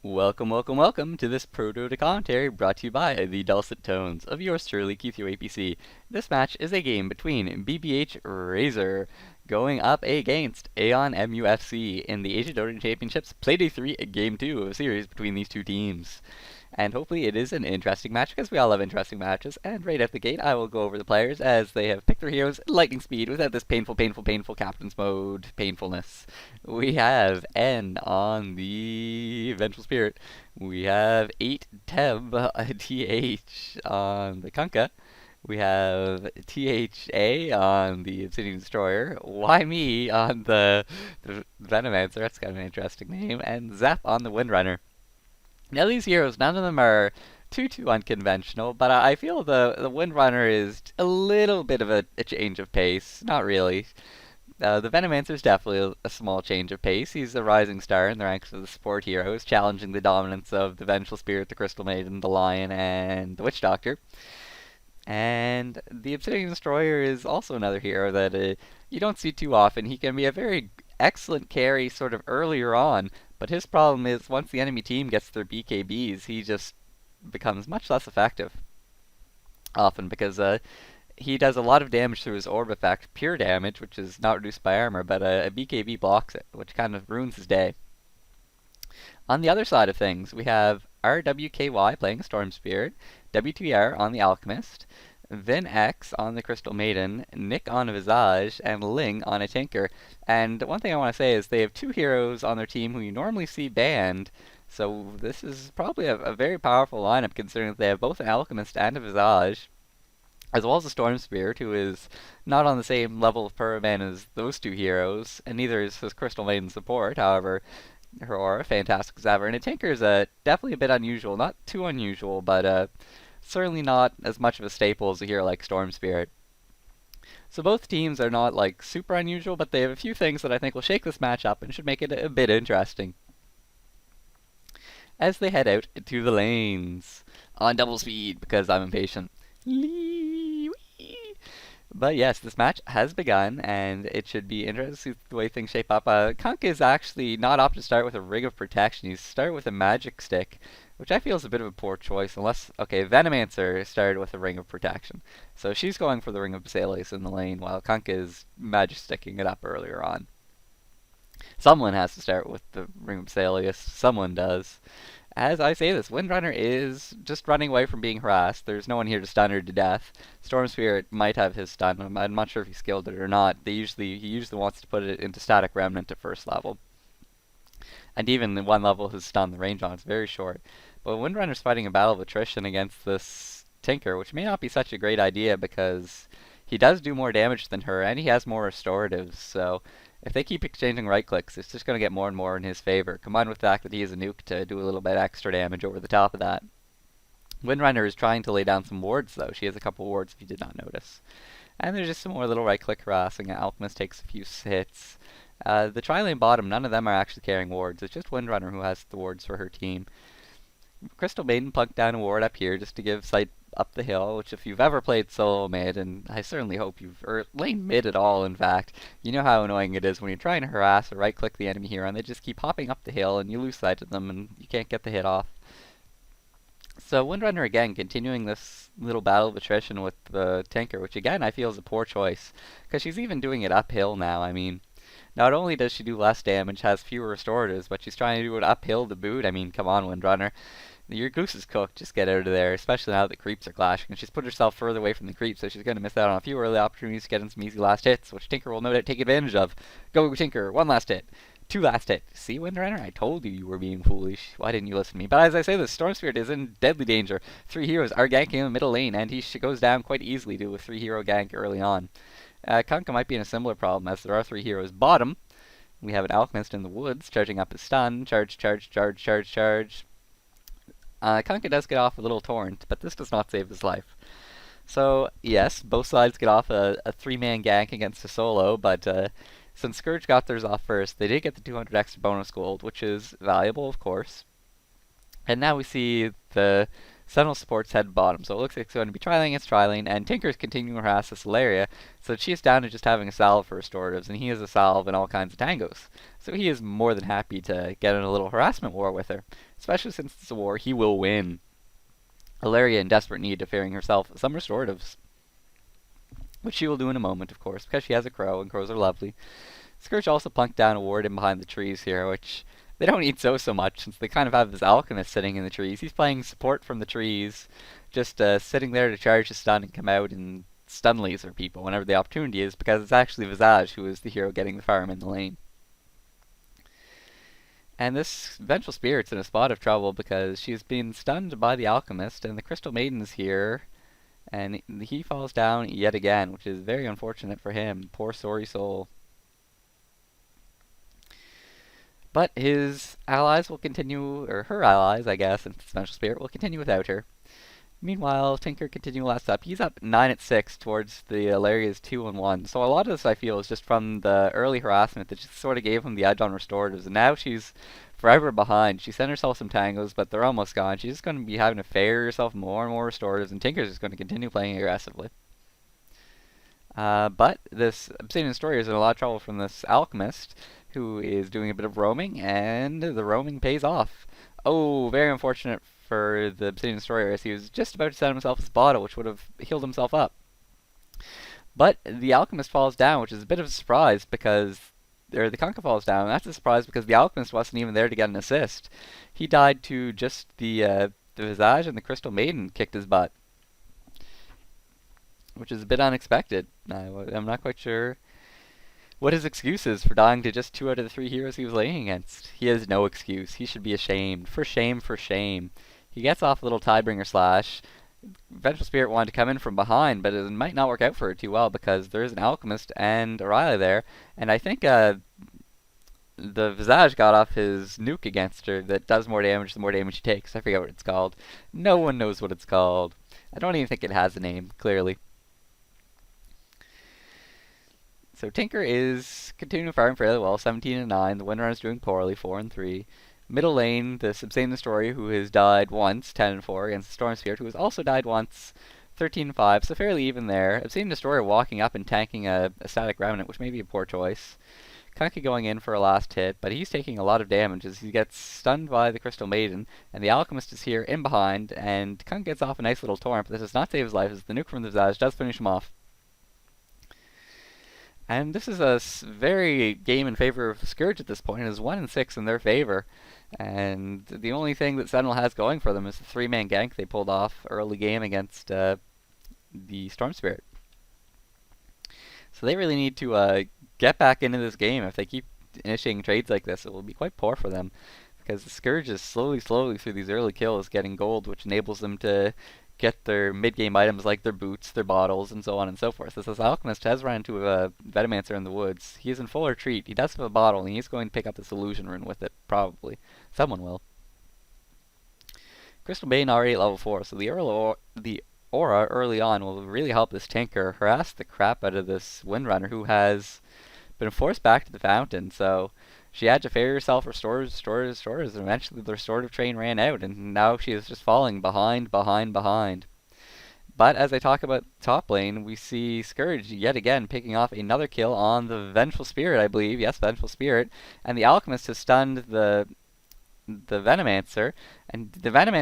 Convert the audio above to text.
Welcome, welcome, welcome to this proto commentary brought to you by the dulcet tones of yours truly, Keith your APC. This match is a game between BBH Razer going up against AEON MuFc in the Asia Dota Championships Playday 3 Game 2 of a series between these two teams. And hopefully it is an interesting match because we all love interesting matches. And right at the gate, I will go over the players as they have picked their heroes at lightning speed without this painful captain's mode painfulness. We have N on the Vengeful Spirit. We have 8 Teb TH on the Kunkka. We have THA on the Obsidian Destroyer, Why Me on the Venomancer, that's kind of an interesting name, and Zap on the Windrunner. Now these heroes, none of them are too unconventional, but I feel the Windrunner is a little bit of a change of pace. Not really. The Venomancer is definitely a small change of pace. He's a rising star in the ranks of the support heroes, challenging the dominance of the Vengeful Spirit, the Crystal Maiden, the Lion, and the Witch Doctor. And the Obsidian Destroyer is also another hero that you don't see too often. He can be a very excellent carry sort of earlier on, but his problem is once the enemy team gets their BKBs, he just becomes much less effective. Often because he does a lot of damage through his orb effect, pure damage, which is not reduced by armor, but a BKB blocks it, which kind of ruins his day. On the other side of things, we have RWKY playing Storm Spirit, WTR on the Alchemist, Vin X on the Crystal Maiden, Nick on a Visage, and Ling on a Tinker. And one thing I want to say is they have two heroes on their team who you normally see banned, so this is probably a very powerful lineup considering that they have both an Alchemist and a Visage, as well as a Storm Spirit, who is not on the same level of permaban as those two heroes, and neither is his Crystal Maiden support. However, her aura, fantastic as ever. And a Tinker is definitely a bit unusual. Not too unusual, but certainly not as much of a staple as a hero like Storm Spirit. So both teams are not like super unusual, but they have a few things that I think will shake this match up and should make it a bit interesting. As they head out to the lanes on double speed because I'm impatient. But yes, this match has begun, and it should be interesting to see the way things shape up. Kunk is actually not opted to start with a Ring of Protection. He's started with a Magic Stick, which I feel is a bit of a poor choice. Unless, okay, Venomancer started with a Ring of Protection. So she's going for the Ring of Basilius in the lane, while Kunk is Magic Sticking it up earlier on. Someone has to start with the Ring of Basilius. Someone does. As I say this, Windrunner is just running away from being harassed. There's no one here to stun her to death. Storm Spirit might have his stun. I'm not sure if he skilled it or not. He usually wants to put it into Static Remnant at first level. And even in one level, his stun, the range on it's very short. But Windrunner's fighting a battle of attrition against this Tinker, which may not be such a great idea because he does do more damage than her, and he has more restoratives, so if they keep exchanging right clicks, it's just going to get more and more in his favor, combined with the fact that he is a nuke to do a little bit extra damage over the top of that. Windrunner is trying to lay down some wards, though. She has a couple wards if you did not notice. And there's just some more little right click harassing. Alchemist takes a few hits. The tri-lane bottom, none of them are actually carrying wards. It's just Windrunner who has the wards for her team. Crystal Maiden plunked down a ward up here just to give sight up the hill, which if you've ever played solo mid, and I certainly hope you've, or lane mid at all in fact, you know how annoying it is when you're trying to harass or right click the enemy hero and they just keep hopping up the hill and you lose sight of them and you can't get the hit off. So Windrunner again continuing this little battle of attrition with the Tinker, which again I feel is a poor choice, because she's even doing it uphill now. I mean, not only does she do less damage, has fewer restoratives, but she's trying to do it uphill to boot. I mean, come on, Windrunner. Your goose is cooked. Just get out of there, especially now that the creeps are clashing. And she's put herself further away from the creeps, so she's going to miss out on a few early opportunities to get in some easy last hits, which Tinker will no doubt take advantage of. Go, Tinker. One last hit. Two last hit. See, Windrunner? I told you you were being foolish. Why didn't you listen to me? But as I say this, Storm Spirit is in deadly danger. Three heroes are ganking in the middle lane, and he goes down quite easily to a three-hero gank early on. Kunkka might be in a similar problem, as there are three heroes bottom. We have an Alchemist in the woods, charging up his stun. Charge. Kunkka does get off a little torrent, but this does not save his life. So, yes, both sides get off a three-man gank against a solo, but since Scourge got theirs off first, they did get the 200 extra bonus gold, which is valuable, of course. And now we see the Sentinel supports head bottom, so it looks like it's going to be trialing against trialing, and Tinker's continuing to harass this Ilaria, so she is down to just having a salve for restoratives, and he has a salve and all kinds of tangos. So he is more than happy to get in a little harassment war with her, especially since it's a war he will win. Ilaria in desperate need of fearing herself some restoratives, which she will do in a moment, of course, because she has a crow, and crows are lovely. Scourge also plunked down a ward in behind the trees here, which they don't need so much, since they kind of have this alchemist sitting in the trees. He's playing support from the trees, just sitting there to charge his stun and come out and stun laser people whenever the opportunity is, because it's actually Visage who is the hero getting the farm in the lane. And this Vengeful Spirit's in a spot of trouble because she's been stunned by the Alchemist, and the Crystal Maiden's here, and he falls down yet again, which is very unfortunate for him. Poor sorry soul. But his allies will continue, or her allies, I guess, and Vengeful Spirit will continue without her. Meanwhile, Tinker continues last up. He's up 9-6 towards the Ilaria's 2-1. So a lot of this, I feel, is just from the early harassment that just sort of gave him the edge on restoratives. And now she's forever behind. She sent herself some tangos, but they're almost gone. She's just going to be having to fare herself more and more restoratives, and Tinker's just going to continue playing aggressively. But this Obsidian Destroyer is in a lot of trouble from this Alchemist, who is doing a bit of roaming, and the roaming pays off. Oh, very unfortunate for the Obsidian Destroyer, as he was just about to set himself his bottle, which would have healed himself up. But the Alchemist falls down, which is a bit of a surprise, because the Kunkka falls down, and that's a surprise because the Alchemist wasn't even there to get an assist. He died to just the Visage, and the Crystal Maiden kicked his butt, which is a bit unexpected. I'm not quite sure what his excuse is for dying to just 2 out of the 3 heroes he was laying against. He has no excuse. He should be ashamed. For shame, for shame. He gets off a little Tidebringer slash. Vengeful Spirit wanted to come in from behind, but it might not work out for her too well because there is an Alchemist and O'Reilly there, and I think the Visage got off his nuke against her that does more damage the more damage she takes. I forget what it's called. No one knows what it's called. I don't even think it has a name, clearly. So Tinker is continuing farming fairly well, 17-9. The Windrunner's doing poorly, 4-3. Middle lane, the Obsidian Destroyer, who has died once, 10-4, against the Storm Spirit, who has also died once, 13-5. So fairly even there. Obsidian Destroyer walking up and tanking a Static Remnant, which may be a poor choice. Kunkka going in for a last hit, but he's taking a lot of damage as he gets stunned by the Crystal Maiden, and the Alchemist is here in behind, and Kunkka gets off a nice little torrent, but this does not save his life as the nuke from the Visage does finish him off. And this is a very game in favor of Scourge at this point. It is 1-6 in their favor. And the only thing that Sentinel has going for them is the 3-man gank they pulled off early game against the Storm Spirit. So they really need to get back into this game. If they keep initiating trades like this, it will be quite poor for them. Because the Scourge is slowly through these early kills getting gold, which enables them to get their mid-game items like their boots, their bottles, and so on and so forth. As this Alchemist has run into a Venomancer in the woods. He is in full retreat. He does have a bottle, and he's going to pick up this Illusion Rune with it, probably. Someone will. Crystal Maiden already at level 4, so the aura early on will really help this Tinker harass the crap out of this Windrunner, who has been forced back to the fountain, so she had to ferry herself restores, and eventually the restorative train ran out, and now she is just falling behind. But as I talk about top lane, we see Scourge yet again picking off another kill on the Vengeful Spirit, I believe. Yes, Vengeful Spirit. And the Alchemist has stunned the Venomancer, and the Venomancer